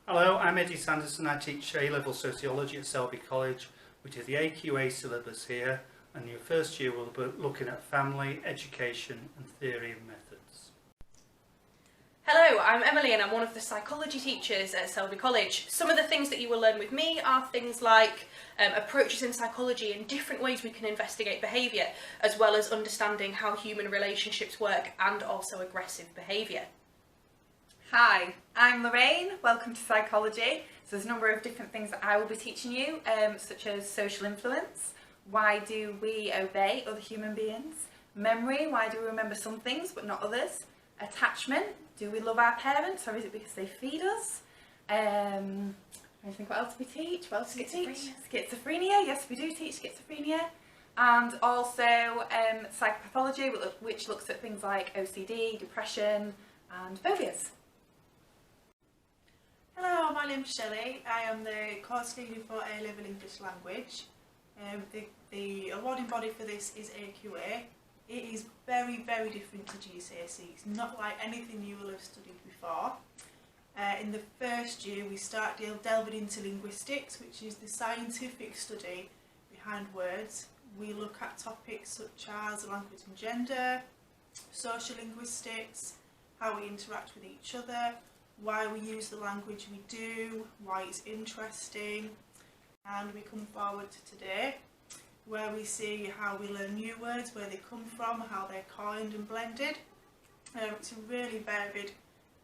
Hello, I'm Eddie Sanderson. I teach A-level sociology at Selby College. We do the AQA syllabus here, and your first year will be looking at family, education and theory and methods. Hello, I'm Emily and I'm one of the psychology teachers at Selby College. Some of the things that you will learn with me are things like approaches in psychology and different ways we can investigate behaviour, as well as understanding how human relationships work and also aggressive behaviour. Hi, I'm Lorraine. Welcome to Psychology. So there's a number of different things that I will be teaching you, such as social influence, why do we obey other human beings, memory, why do we remember some things but not others, attachment, do we love our parents or is it because they feed us, I think what else do we teach? What else do we teach? Schizophrenia, yes we do teach schizophrenia. And also psychopathology, which looks at things like OCD, depression and phobias. Hello, my name's Shelley. I am the course leader for A-level English language. The awarding body for this is AQA. It is very, very different to GCSE. It's not like anything you will have studied before. In the first year we start delving into linguistics, which is the scientific study behind words. We look at topics such as language and gender, social linguistics, how we interact with each other, why we use the language we do, why it's interesting, and we come forward to today where we see how we learn new words, where they come from, how they're coined and blended. It's a really varied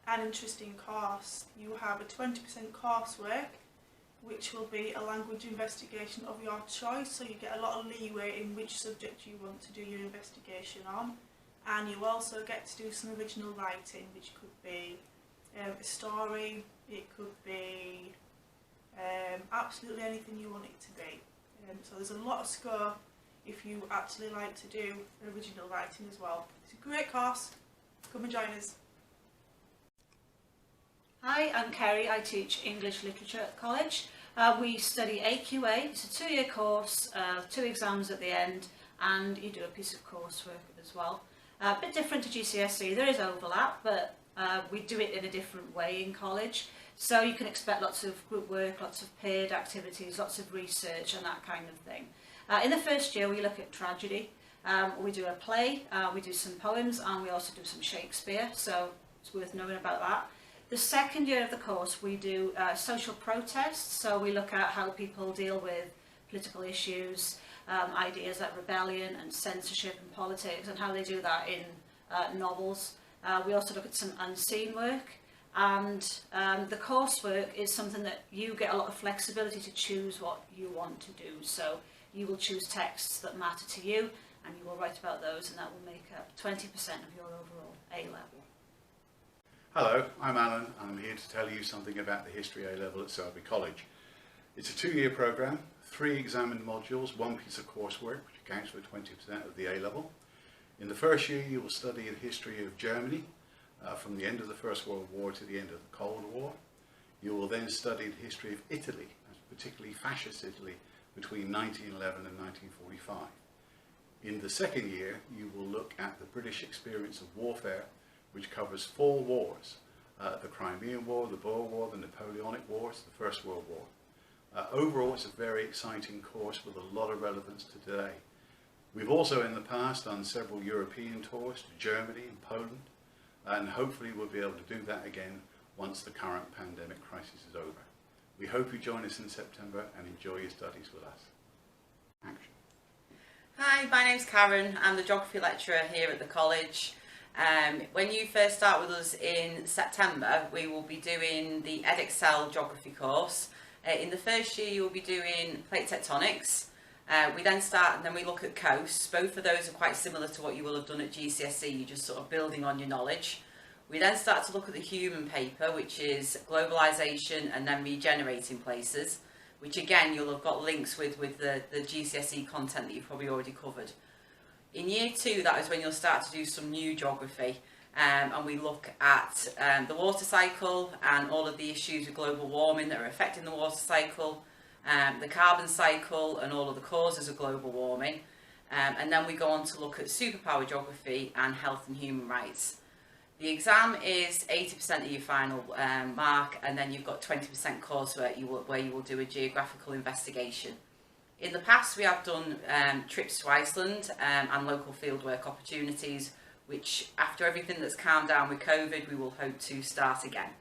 and interesting course. You have a 20% coursework which will be a language investigation of your choice, so you get a lot of leeway in which subject you want to do your investigation on, and you also get to do some original writing, which could be a story, it could be absolutely anything you want it to be. So there's a lot of scope if you actually like to do original writing as well. It's a great course, come and join us. Hi, I'm Kerry. I teach English literature at college. We study AQA, it's a 2-year course, 2 exams at the end, and you do a piece of coursework as well. A bit different to GCSE, there is overlap, but we do it in a different way in college, so you can expect lots of group work, lots of paired activities, lots of research and that kind of thing. In the first year we look at tragedy, we do a play, we do some poems and we also do some Shakespeare, so it's worth knowing about that. The second year of the course we do social protests, so we look at how people deal with political issues, ideas like rebellion and censorship and politics, and how they do that in novels. We also look at some unseen work, and the coursework is something that you get a lot of flexibility to choose what you want to do. So you will choose texts that matter to you and you will write about those, and that will make up 20% of your overall A-level. Hello, I'm Alan and I'm here to tell you something about the History A-level at Selby College. It's a 2-year programme, 3 examined modules, 1 piece of coursework which accounts for 20% of the A-level. In the first year you will study the history of Germany from the end of the First World War to the end of the Cold War. You will then study the history of Italy, particularly fascist Italy, between 1911 and 1945. In the second year you will look at the British experience of warfare, which covers 4 wars, the Crimean War, the Boer War, the Napoleonic Wars, the First World War. Overall it's a very exciting course with a lot of relevance to today. We've also in the past done several European tours to Germany and Poland, and hopefully we'll be able to do that again once the current pandemic crisis is over. We hope you join us in September and enjoy your studies with us. Action. Hi, my name's Karen. I'm the geography lecturer here at the college. When you first start with us in September, we will be doing the Edexcel Geography course. In the first year you will be doing plate tectonics. We then start and then we look at coasts. Both of those are quite similar to what you will have done at GCSE, you're just sort of building on your knowledge. We then start to look at the human paper, which is globalisation and then regenerating places, which again you'll have got links with the GCSE content that you've probably already covered. In year 2, that is when you'll start to do some new geography, and we look at the water cycle and all of the issues with global warming that are affecting the water cycle, the carbon cycle and all of the causes of global warming, and then we go on to look at superpower geography and health and human rights. The exam is 80% of your final mark, and then you've got 20% coursework where you will do a geographical investigation. In the past, we have done trips to Iceland and local fieldwork opportunities, which after everything that's calmed down with COVID, we will hope to start again.